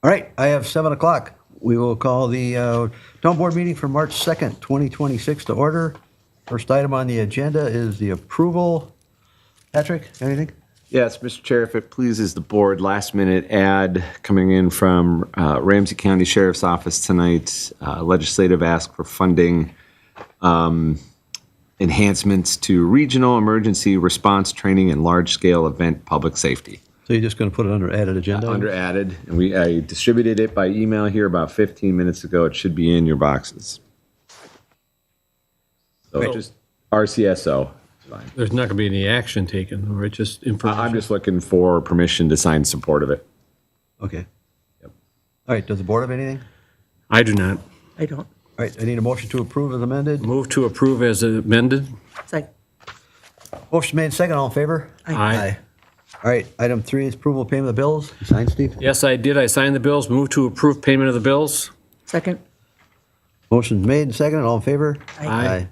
All right, I have 7 o'clock. We will call the town board meeting for March 2nd, 2026 to order. First item on the agenda is the approval. Patrick, anything? Yes, Mr. Chair, if it pleases the board, last minute ad coming in from Ramsey County Sheriff's Office tonight. Legislative ask for funding enhancements to regional emergency response training and large-scale event public safety. So you're just going to put it under added agenda? Under added, and I distributed it by email here about 15 minutes ago. It should be in your boxes. So just RCSO. Fine. There's not going to be any action taken, right? Just information. I'm just looking for permission to sign support of it. Okay. Yep. All right, does the board have anything? I do not. I don't. All right, I need a motion to approve as amended. Move to approve as amended. Second. Motion made second, all in favor? Aye. All right, item 3 is approval of payment of bills. You signed, Steve? Yes, I did. I signed the bills. Move to approve payment of the bills. Second. Motion's made and seconded, all in favor? Aye.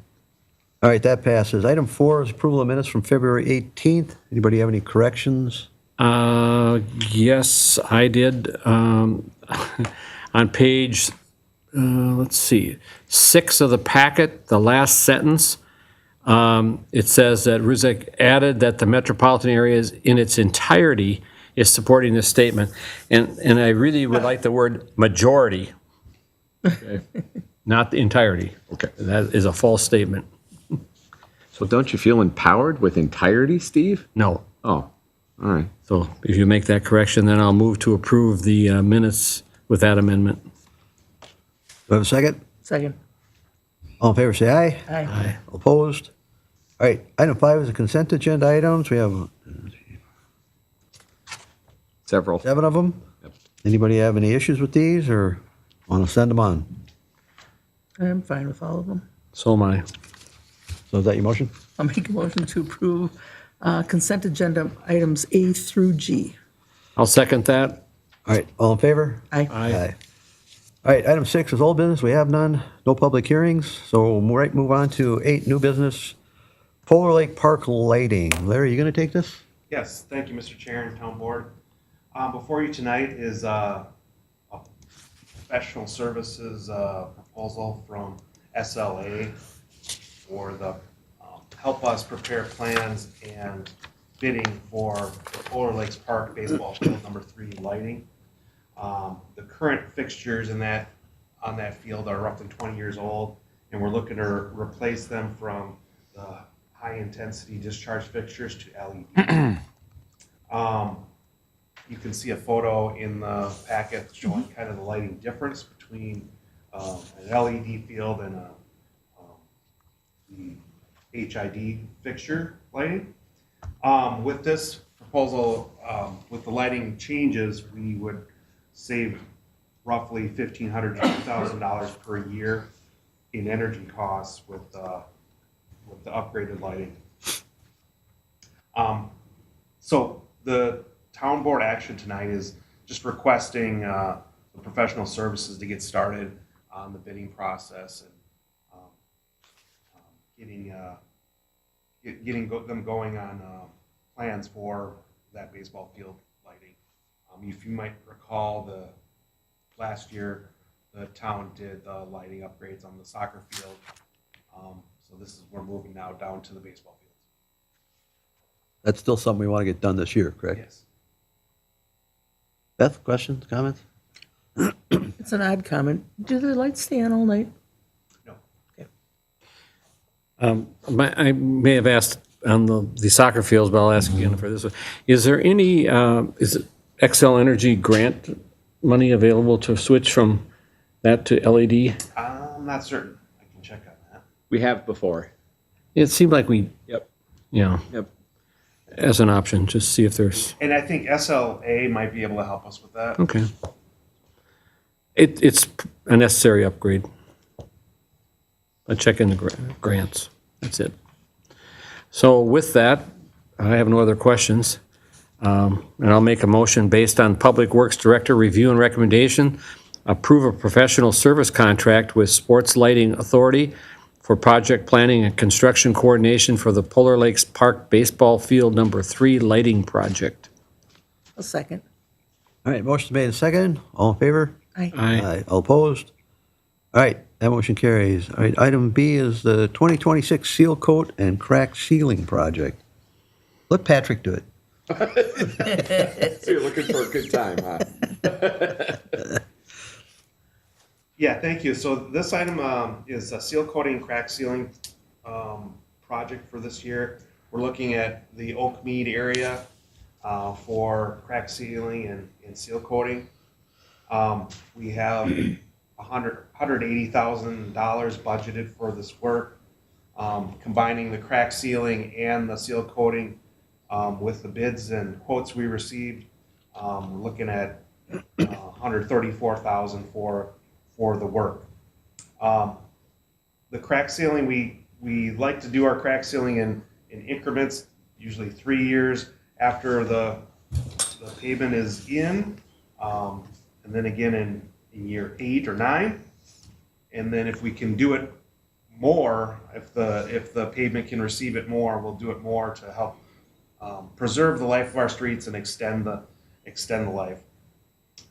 All right, that passes. Item 4 is approval of minutes from February 18th. Anybody have any corrections? Yes, I did. On page, let's see, 6 of the packet, the last sentence, it says that Rizek added that the metropolitan area is in its entirety is supporting this statement. And I really would like the word majority, Okay. not the entirety. Okay. That is a false statement. So don't you feel empowered with entirety, Steve? No. Oh, all right. So if you make that correction, then I'll move to approve the minutes with that amendment. Do I have a second? Second. All in favor, say aye. Aye. Opposed? All right, item 5 is the consent agenda items. We have Several. 7 of them. Yep. Anybody have any issues with these or want to send them on? I'm fine with all of them. So am I. So is that your motion? I'll make a motion to approve consent agenda items A through G. I'll second that. All right, all in favor? Aye. Aye. All right, item 6 is old business. We have none. No public hearings. So we'll move on to 8, new business. Polar Lake Park lighting. Larry, you going to take this? Yes, thank you, Mr. Chair and Town Board. Before you tonight is a professional services proposal from SLA for the help us prepare plans and bidding for the Polar Lakes Park Baseball Field number 3 lighting. The current fixtures on that field are roughly 20 years old, and we're looking to replace them from the high-intensity discharge fixtures to LED. You can see a photo in the packet showing kind of the lighting difference between an LED field and the HID fixture lighting. With this proposal, with the lighting changes, we would save roughly $1,500 to $2,000 per year in energy costs with the upgraded lighting. So the town board action tonight is just requesting the professional services to get started on the bidding process and getting them going on plans for that baseball field lighting. If you might recall, last year the town did the lighting upgrades on the soccer field. So we're moving now down to the baseball fields. That's still something we want to get done this year, correct? Yes. Beth, questions, comments? It's an odd comment. Do the lights stay on all night? No. I may have asked on the soccer fields, but I'll ask again for this one. Is there any, is it XL Energy grant money available to switch from that to LED? I'm not certain. I can check on that. We have before. It seemed like we, Yep. Yep. As an option, just see if there's, And I think SLA might be able to help us with that. okay. It's a necessary upgrade. I check in the grants. That's it. So with that, I have no other questions. And I'll make a motion based on Public Works Director review and recommendation, approve a professional service contract with Sports Lighting Authority for project planning and construction coordination for the Polar Lakes Park Baseball Field number 3 lighting project. A second. All right, motion's made and seconded. All in favor? Aye. Aye. All opposed? All right, that motion carries. All right, item B is the 2026 seal coat and crack sealing project. Let Patrick do it. So you're looking for a good time, huh? Yeah, thank you. So this item is a seal coating and crack sealing project for this year. We're looking at the Oak Mead area for crack sealing and seal coating. We have $180,000 budgeted for this work, combining the crack sealing and the seal coating with the bids and quotes we received. We're looking at $134,000 for the work. The crack sealing, we like to do our crack sealing in increments, usually 3 years after the pavement is in, and then again in year 8 or 9. And then if we can do it more, if the pavement can receive it more, we'll do it more to help preserve the life of our streets and extend the life.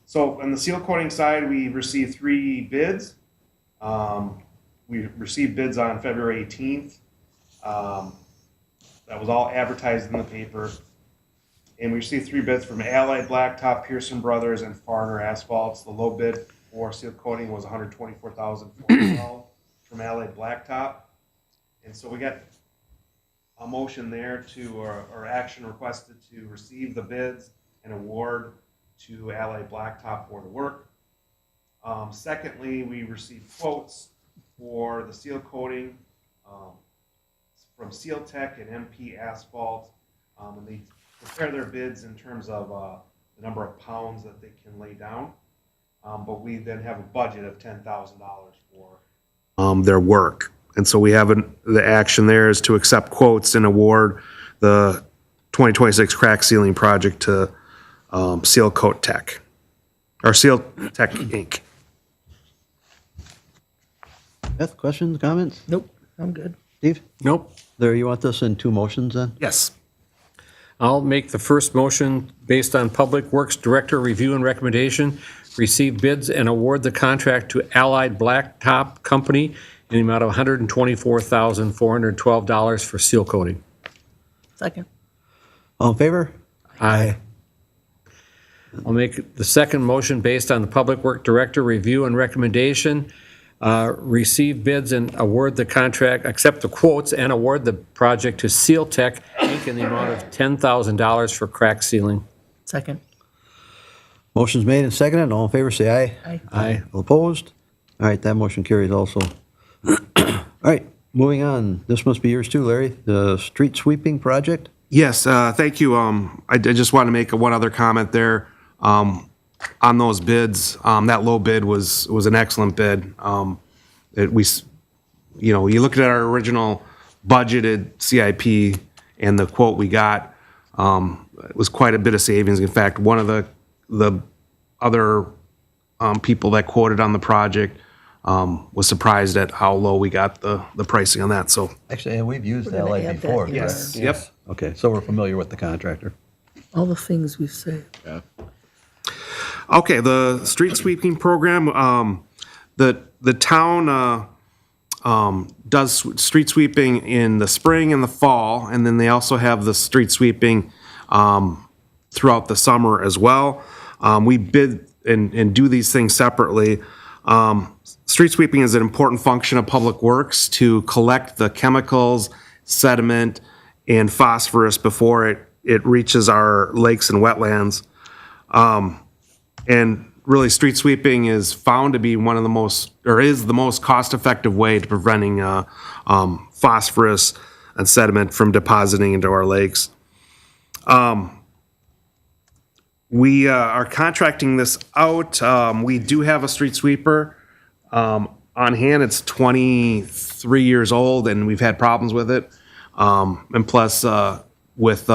So on the seal coating side, we received 3 bids. We received bids on February 18th. That was all advertised in the paper. And we received 3 bids from Allied Blacktop, Pearson Brothers, and Farner Asphalts. The low bid for seal coating was $124,412 from Allied Blacktop. And so we got a motion there or action requested to receive the bids and award to Allied Blacktop for the work. Secondly, we received quotes for the seal coating from Seal Tech and MP Asphalt, and they prepare their bids in terms of the number of pounds that they can lay down. But we then have a budget of $10,000 for their work. And so we have the action there is to accept quotes and award the 2026 crack sealing project to Seal Coat Tech, or Seal Tech Inc. Beth, questions, comments? Nope, I'm good. Steve? Nope. There, you want this in 2 motions then? Yes. I'll make the first motion based on Public Works Director review and recommendation, receive bids and award the contract to Allied Blacktop Company in the amount of $124,412 for seal coating. Second. All in favor? Aye. I'll make the second motion based on the Public Work Director review and recommendation, receive bids and award the contract, accept the quotes and award the project to Seal Tech Inc. in the amount of $10,000 for crack sealing. Second. Motion's made and seconded. All in favor, say aye. Aye. Aye. All opposed? All right, that motion carries also. All right, moving on. This must be yours too, Larry. The street sweeping project? Yes, thank you. I just want to make one other comment there. On those bids, that low bid was an excellent bid. You look at our original budgeted CIP and the quote we got, it was quite a bit of savings. In fact, one of the other people that quoted on the project was surprised at how low we got the pricing on that. So, Actually, and we've used We're gonna LA add that before. in correct? there. yep. Okay, so we're familiar with the contractor. All the things we've said. Okay, the street sweeping program, the town does street sweeping in the spring and the fall, and then they also have the street sweeping throughout the summer as well. We bid and do these things separately. Street sweeping is an important function of Public Works to collect the chemicals, sediment, and phosphorus before it reaches our lakes and wetlands. And really, street sweeping is found to be is the most cost-effective way to preventing phosphorus and sediment from depositing into our lakes. We are contracting this out. We do have a street sweeper on hand. It's 23 years old, and we've had problems with it. And plus, with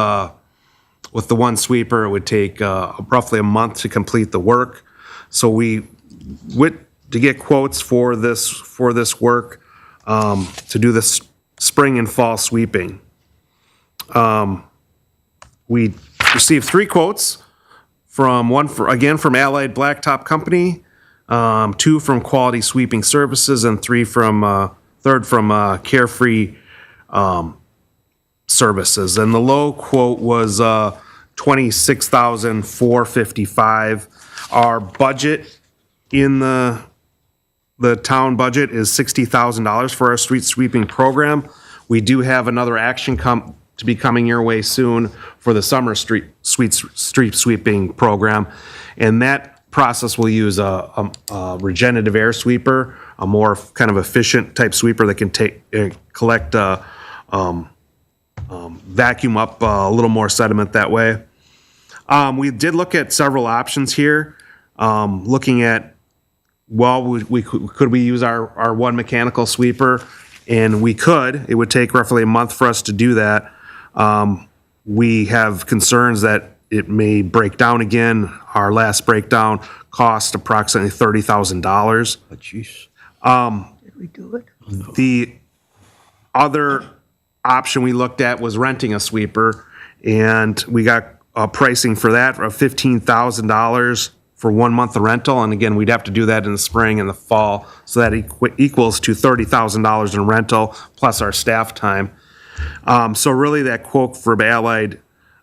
the one sweeper, it would take roughly a month to complete the work. So we went to get quotes for this work to do this spring and fall sweeping. We received 3 quotes again from Allied Blacktop Company, 2 from Quality Sweeping Services, and third from Carefree Services. And the low quote was $26,455. Our budget in the town budget is $60,000 for our street sweeping program. We do have another action to be coming your way soon for the summer street sweeping program. And that process will use a regenerative air sweeper, a more kind of efficient type sweeper that can collect, vacuum up a little more sediment that way. We did look at several options here, looking at, well, could we use our one mechanical sweeper? And we could. It would take roughly a month for us to do that. We have concerns that it may break down again. Our last breakdown cost approximately $30,000. Oh, jeez. Did we do it? The other option we looked at was renting a sweeper, and we got pricing for that of $15,000 for 1 month of rental. And again, we'd have to do that in the spring and the fall. So that equals to $30,000 in rental plus our staff time. So really that quote for Allied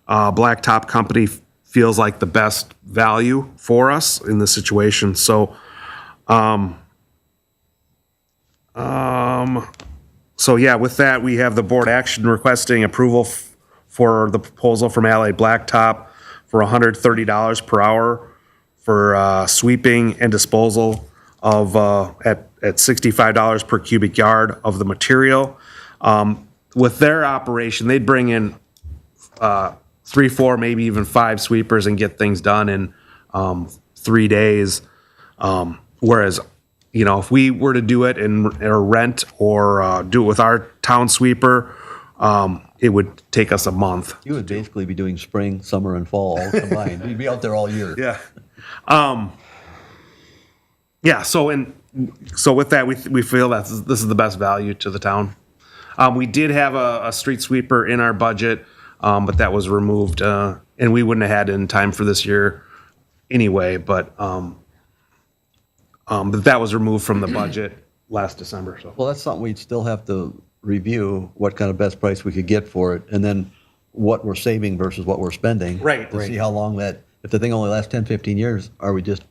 Blacktop Company feels like the best value for us in this situation. So, so yeah, with that, we have the board action requesting approval for the proposal from Allied Blacktop for $130 per hour for sweeping and disposal of at $65 per cubic yard of the material. With their operation, they'd bring in 3, 4, maybe even 5 sweepers and get things done in 3 days. Whereas, you know, if we were to do it or rent or do it with our town sweeper, it would take us a month. You would basically be doing spring, summer, and fall all combined. You'd be out there all year. Yeah. Yeah. So with that, we feel that this is the best value to the town. We did have a street sweeper in our budget, but that was removed, and we wouldn't have had it in time for this year anyway. But that was removed from the budget last December. So. Well, that's something we'd still have to review, what kind of best price we could get for it, and then what we're saving versus what we're spending. Right. To see how long if the thing only lasts 10, 15 years, are we just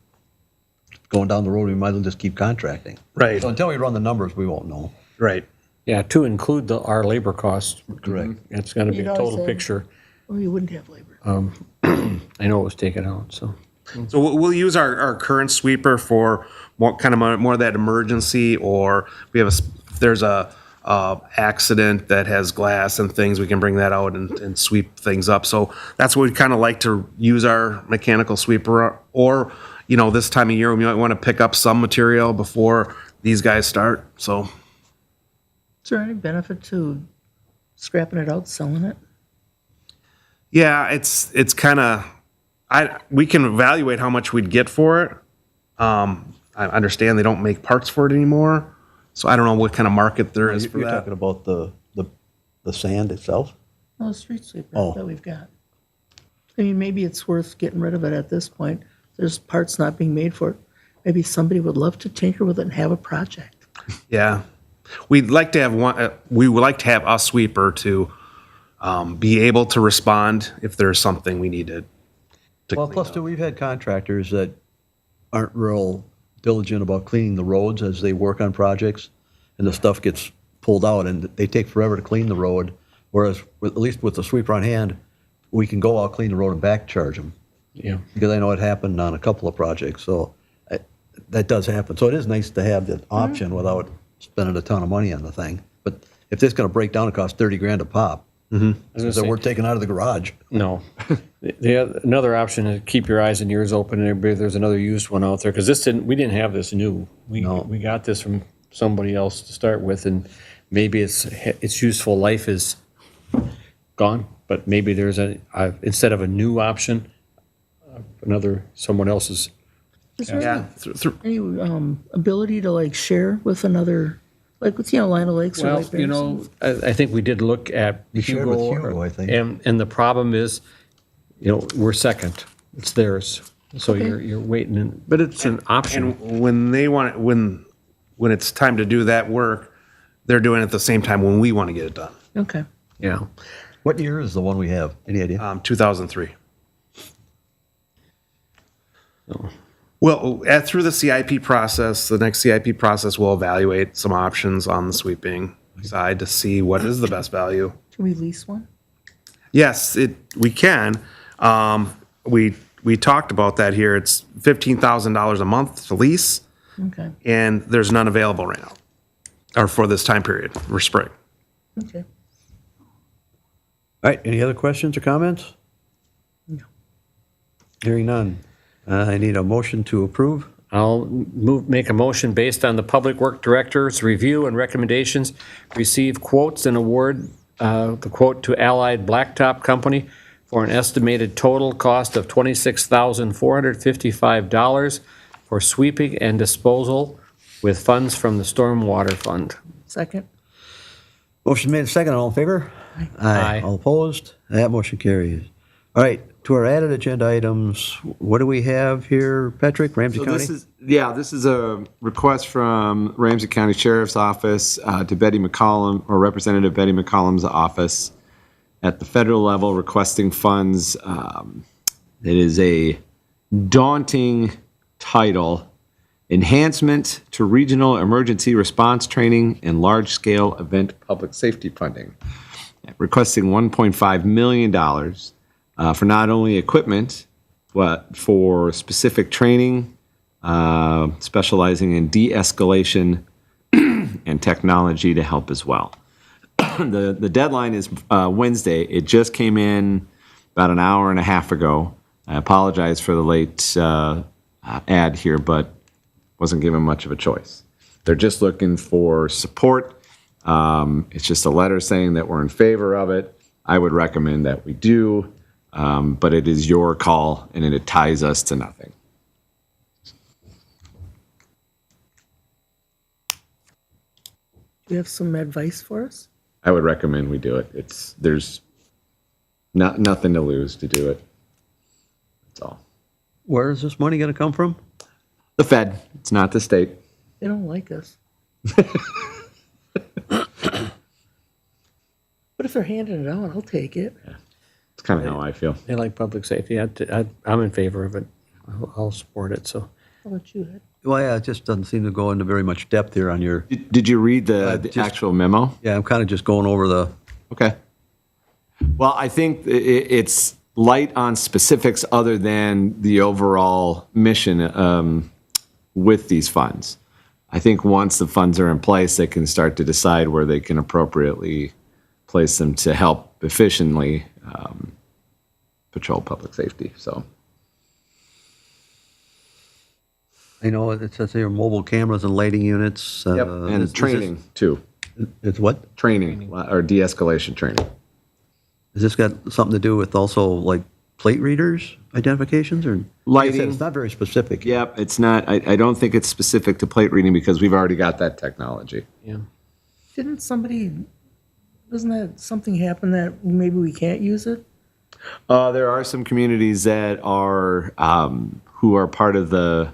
going down the road, we might as well just keep contracting. Right. So until we run the numbers, we won't know. Right. Yeah, to include our labor costs. Correct. It's going to be a You'd always total say- picture. Or you wouldn't have labor. I know it was taken out, so. So we'll use our current sweeper for more of that emergency, or if there's a accident that has glass and things, we can bring that out and sweep things up. So that's what we'd kind of like to use our mechanical sweeper, or, you know, this time of year, we might want to pick up some material before these guys start, so. Is there any benefit to scrapping it out, selling it? Yeah, it's kind of, we can evaluate how much we'd get for it. I understand they don't make parts for it anymore, so I don't know what kind of market there is for You're that. talking about the sand itself? No, the street sweeper Oh. that we've got. I mean, maybe it's worth getting rid of it at this point. There's parts not being made for it. Maybe somebody would love to tinker with it and have a project. Yeah, we'd like to have one. We would like to have a sweeper to be able to respond if there's something we need to Well, clean plus up. too, we've had contractors that aren't real diligent about cleaning the roads as they work on projects, and the stuff gets pulled out, and they take forever to clean the road, whereas, at least with the sweeper on hand, we can go out, clean the road, and back charge them. Yeah. Because I know it happened on a couple of projects, so that does happen. So it is nice to have the option without spending a ton of money on the thing. But if this is going to break down, it costs $30,000 a pop. gonna So say- we're taking out of the garage. No. Another option is keep your eyes and ears open, and maybe there's another used one out there, because we didn't have this new. No. We got this from somebody else to start with, and maybe its useful life is gone, but maybe there's instead of a new option, someone else's. Is there Yeah, any ability to like share with another, like with, Lino Lakes or Well, White Bears? I think we did look at We shared with Hugo, Hugo, I think. and the problem is, we're second. It's theirs. So you're waiting, but it's an option. And when they want it, when it's time to do that work, they're doing it at the same time when we want to get it done. Okay. Yeah. What year is the one we have? Any idea? 2003. Well, through the CIP process, the next CIP process will evaluate some options on the sweeping side to see what is the best value. Can we lease one? Yes, we can. We talked about that here. It's $15,000 a month to lease, Okay. and there's none available right now, or for this time period, for spring. Okay. All right, any other questions or comments? No. Hearing none. I need a motion to approve. I'll make a motion based on the Public Work Director's review and recommendations, receive quotes and award the quote to Allied Blacktop Company for an estimated total cost of $26,455 for sweeping and disposal with funds from the Stormwater Fund. Second? Motion made second, all in favor? Aye. All opposed? That motion carries. All right, to our added agenda items, what do we have here, Patrick, Ramsey So County? this is a request from Ramsey County Sheriff's Office to Betty McCollum, or Representative Betty McCollum's office at the federal level requesting funds. It is a daunting title, Enhancement to Regional Emergency Response Training and Large-Scale Event Public Safety Funding, requesting $1.5 million for not only equipment, but for specific training, specializing in de-escalation and technology to help as well. The deadline is Wednesday. It just came in about an hour and a half ago. I apologize for the late ad here, but wasn't given much of a choice. They're just looking for support. It's just a letter saying that we're in favor of it. I would recommend that we do, but it is your call, and it ties us to nothing. Do you have some advice for us? I would recommend we do it. There's nothing to lose to do it. That's all. Where is this money going to come from? The Fed. It's not the state. They don't like us. But if they're handing it out, I'll take it. It's kind of how I feel. They like public safety. I'm in favor of it. I'll support it, so. How about you, Ed? Well, yeah, it just doesn't seem to go into very much depth here on your, Did you read the just- actual memo? yeah, I'm kind of just going over the, Okay. Well, I think it's light on specifics other than the overall mission with these funds. I think once the funds are in place, they can start to decide where they can appropriately place them to help efficiently patrol public safety. So I know it says here mobile cameras and lighting units. and is training too. It's what? Training or de-escalation training. Has this got something to do with also like plate readers identifications or? Like I said, Lighting. it's not very specific. Yep, it's not. I don't think it's specific to plate reading because we've already got that technology. Yeah. Doesn't that something happen that maybe we can't use it? There are some communities that are who are part of the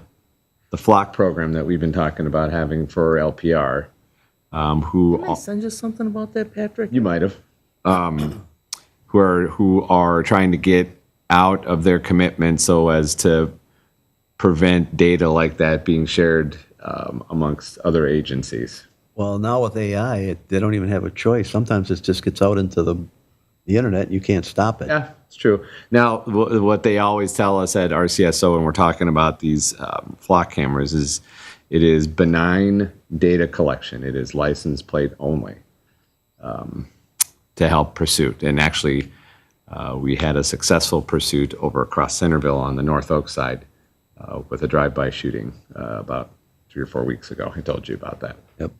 flock program that we've been talking about having for LPR. Who Can I send you something about that, Patrick? you might have, who are trying to get out of their commitment so as to prevent data like that being shared amongst other agencies. Well, now with AI, they don't even have a choice. Sometimes it just gets out into the internet and you can't stop it. Yeah, it's true. Now, what they always tell us at RCSO when we're talking about these flock cameras is it is benign data collection. It is license plate only to help pursuit. And actually, we had a successful pursuit over across Centerville on the North Oak side with a drive-by shooting about 3 or 4 weeks ago. I told you about that. Yep.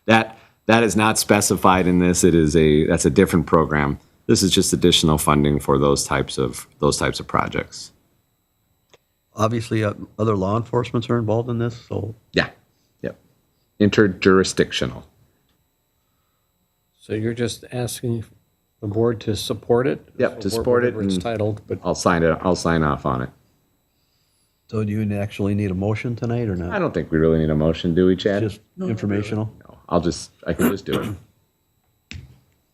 That is not specified in this. That's a different program. This is just additional funding for those types of projects. Obviously, other law enforcements are involved in this, so Yeah. Yep. Interjurisdictional. So you're just asking the board to support it? Yep, to support it, Whatever it's and- titled, but I'll sign it. I'll sign off on it. So do you actually need a motion tonight or I not? don't think we really need a motion, do we, Chad? Just informational? No, I can just do it.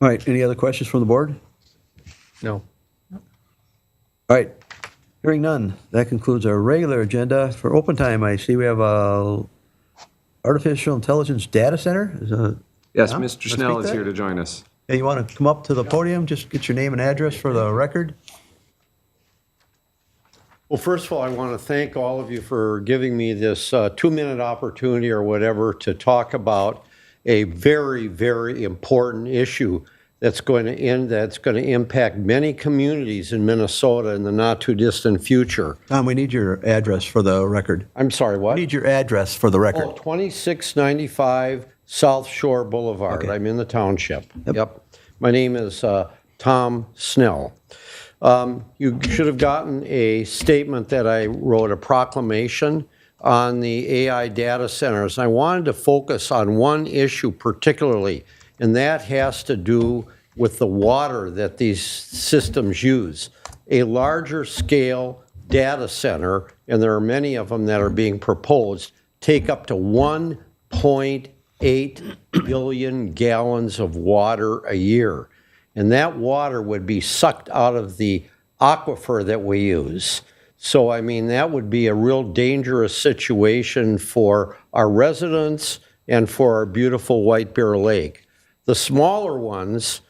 All right, any other questions from the board? no. All right, hearing none, that concludes our regular agenda. For open time, I see we have a artificial intelligence data center. Yes, Tom, Mr. wanna Schnell speak is to here that? to join us. Hey, you want to come up to the podium, just get your name and address for the record? Well, first of all, I want to thank all of you for giving me this 2-minute opportunity or whatever to talk about a very, very important issue that's going to impact many communities in Minnesota in the not too distant future. Tom, we need your address for the record. I'm sorry, We what? need your address for the record. Oh, 2695 South Shore Boulevard. Okay. I'm in the township. Yep. Yep. My name is Tom Snell. You should have gotten a statement that I wrote, a proclamation on the AI data centers. I wanted to focus on one issue particularly, and that has to do with the water that these systems use. A larger scale data center, and there are many of them that are being proposed, take up to 1.8 billion gallons of water a year. And that water would be sucked out of the aquifer that we use. So, I mean, that would be a real dangerous situation for our residents and for our beautiful White Bear Lake. The smaller ones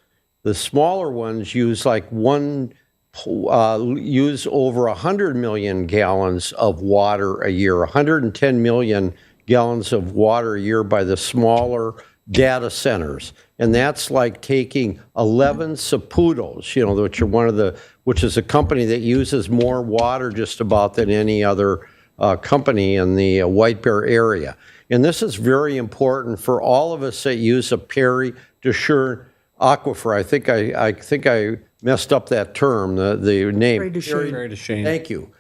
use like use over 100 million gallons of water a year, 110 million gallons of water a year by the smaller data centers. And that's like taking 11 Saputos, which is a company that uses more water just about than any other company in the White Bear area. And this is very important for all of us that use a Perry Desher aquifer. I think I messed up that term, the name. Perry Desher. Very to shame. Thank you.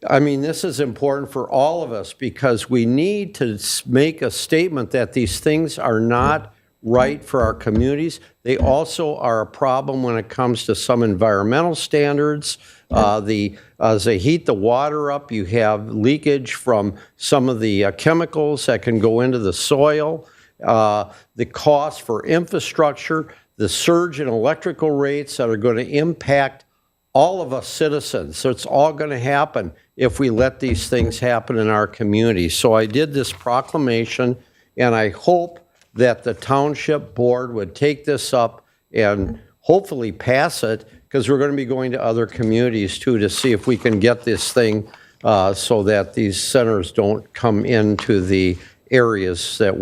I mean, this is important for all of us because we need to make a statement that these things are not right for our communities. They also are a problem when it comes to some environmental standards. As they heat the water up, you have leakage from some of the chemicals that can go into the soil. The cost for infrastructure, the surge in electrical rates that are going to impact all of us citizens. So it's all going to happen if we let these things happen in our community. So I did this proclamation, and I hope that the township board would take this up and hopefully pass it, because we're going to be going to other communities too to see if we can get this thing so that these centers don't come into the areas that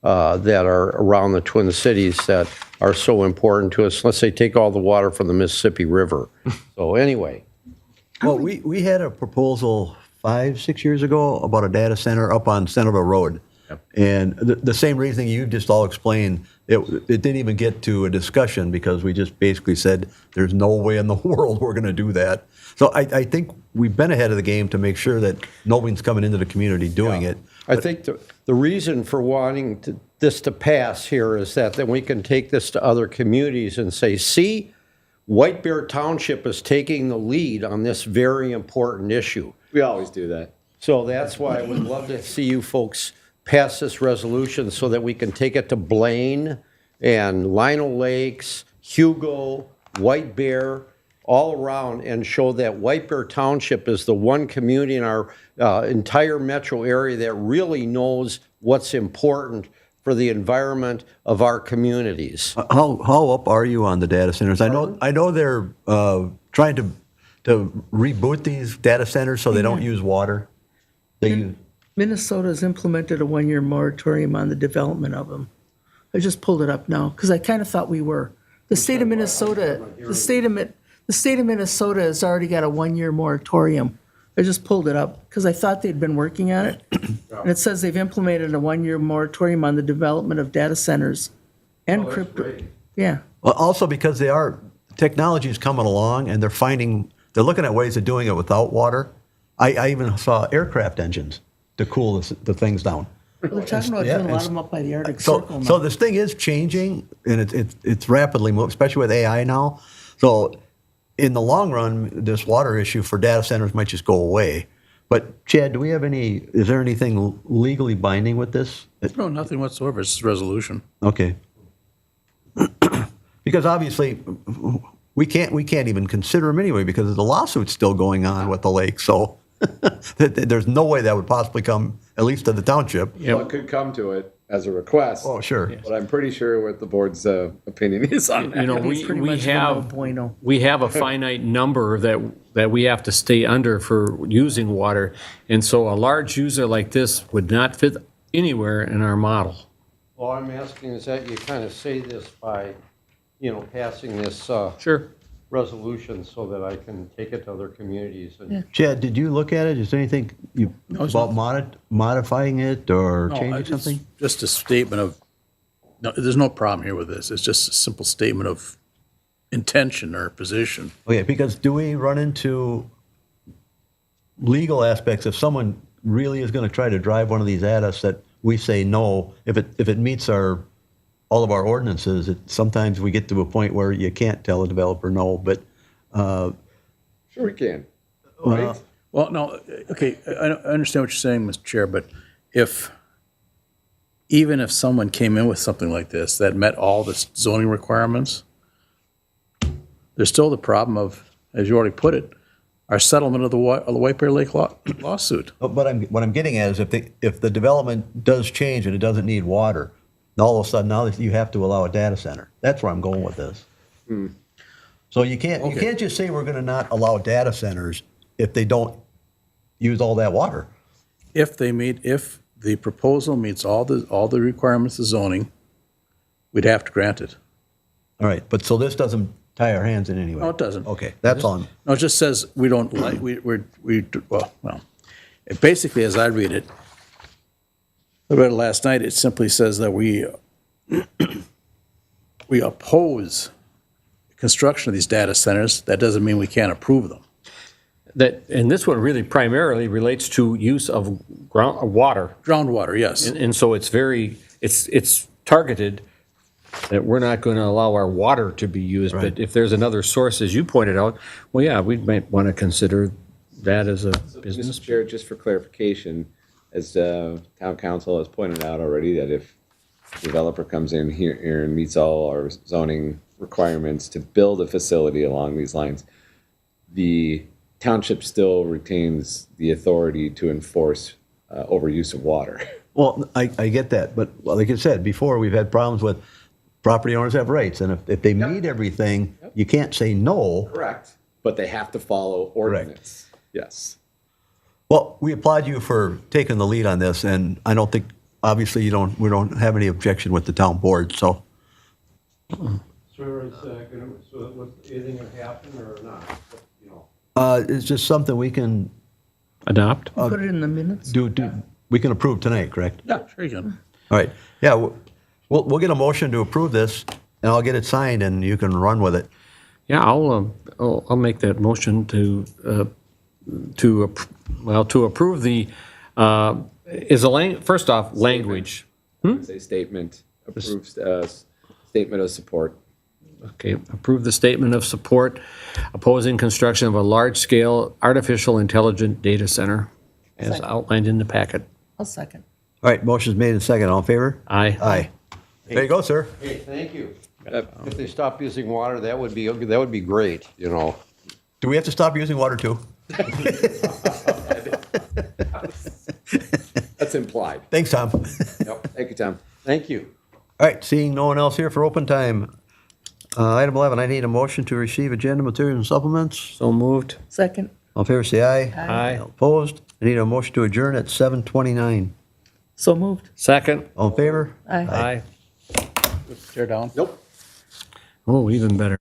that are around the Twin Cities that are so important to us. Let's say take all the water from the Mississippi River. So anyway. Well, we had a proposal 5-6 years ago about a data center up on Centerville Road. And the same reasoning you just all explained, it didn't even get to a discussion because we just basically said there's no way in the world we're going to do that. So I think we've been ahead of the game to make sure that nobody's coming into the community doing it. I think the reason for wanting this to pass here is that then we can take this to other communities and say, see, White Bear Township is taking the lead on this very important issue. We always do that. So that's why I would love to see you folks pass this resolution so that we can take it to Blaine and Lino Lakes, Hugo, White Bear, all around, and show that White Bear Township is the one community in our entire metro area that really knows what's important for the environment of our communities. How up are you on the data centers? I know they're trying to reboot these data centers so they don't use water. Minnesota has implemented a 1-year moratorium on the development of them. I just pulled it up now because I kind of thought we were. The state of Minnesota has already got a 1-year moratorium. I just pulled it up because I thought they'd been working on it. And it says they've implemented a 1-year moratorium on the development of data centers and crypto. Yeah. Well, also because technology is coming along and they're looking at ways of doing it without water. I even saw aircraft engines to cool the things down. They're talking about Yeah, doing a lot it's- of them up by the Arctic So, Circle so now. this thing is changing, and it's rapidly moving, especially with AI now. So in the long run, this water issue for data centers might just go away. But Chad, do we have is there anything legally binding with this? No, nothing whatsoever. It's just resolution. Okay. Because obviously, we can't even consider them anyway because the lawsuit's still going on with the lake. So there's no way that would possibly come, at least to the township. Well, it could come to it as a request. Oh, sure. But I'm pretty sure what the board's opinion is on that. You know, It's pretty we much a no have, bueno. we have a finite number that we have to stay under for using water. And so a large user like this would not fit anywhere in our model. All I'm asking is that you kind of say this by, passing this Sure. resolution so that I can take it to other communities. And Chad, did you look at it? Is there anything it's about modifying it or No, changing it's something? just a statement of, no, there's no problem here with this. It's just a simple statement of intention or position. Okay, because do we run into legal aspects if someone really is going to try to drive one of these at us that we say no, if it meets all of our ordinances, sometimes we get to a point where you can't tell a developer no, but Sure we can. well, Well, no, okay, I understand what you're saying, Mr. Chair, but even if someone came in with something like this that met all the zoning requirements, there's still the problem of, as you already put it, our settlement of the White Bear Lake lawsuit. but what I'm getting at is if the development does change and it doesn't need water, all of a sudden now you have to allow a data center. That's where I'm going with this. So you can't just say we're going to not allow data centers if they don't use all that water. If the proposal meets all the requirements of zoning, we'd have to grant it. All right, but so this doesn't tie our hands in any way. No, it doesn't. Okay, that's on. No, it just says we don't like, it basically, as I read it, I read it last night, it simply says that we oppose construction of these data centers. That doesn't mean we can't approve them. And this one really primarily relates to use of water. Groundwater, yes. And so it's targeted that we're not going to allow our water to be used. But if there's another source, as you pointed out, well, yeah, we might want to consider that as a business. Mr. Chair, just for clarification, as town council has pointed out already, that if a developer comes in here and meets all our zoning requirements to build a facility along these lines, the township still retains the authority to enforce overuse of water. Well, I get that, but like I said before, we've had problems with property owners have rights, and if they meet everything, you can't say no. Correct. But they have to follow ordinance. Yes. Well, we applaud you for taking the lead on this, and I don't think, obviously, we don't have any objection with the town board, so. So anything going to happen or not? It's just something we can Adopt? Put it in the minutes. we can approve tonight, correct? Yeah, sure you can. All right, yeah, we'll get a motion to approve this, and I'll get it signed, and you can run with it. Yeah, I'll make that motion to approve the, first off, language. It's a statement, approves statement of support. Okay, approve the statement of support opposing construction of a large-scale artificial intelligent data center as Second. outlined in the packet. I'll second. All right, motion's made in second, all in favor? Aye. Aye. There you go, sir. Hey, thank you. If they stop using water, that would be great, Do we have to stop using water too? That's implied. Thanks, Tom. Yep. Thank you, Tom. Thank you. All right, seeing no one else here for open time. Item 11, I need a motion to receive agenda materials and supplements. So moved. Second. All in favor, say aye. Aye. Opposed? I need a motion to adjourn at 7:29. So moved. Second. All in favor? Aye. Aye. Tear down. Nope. Oh, even better.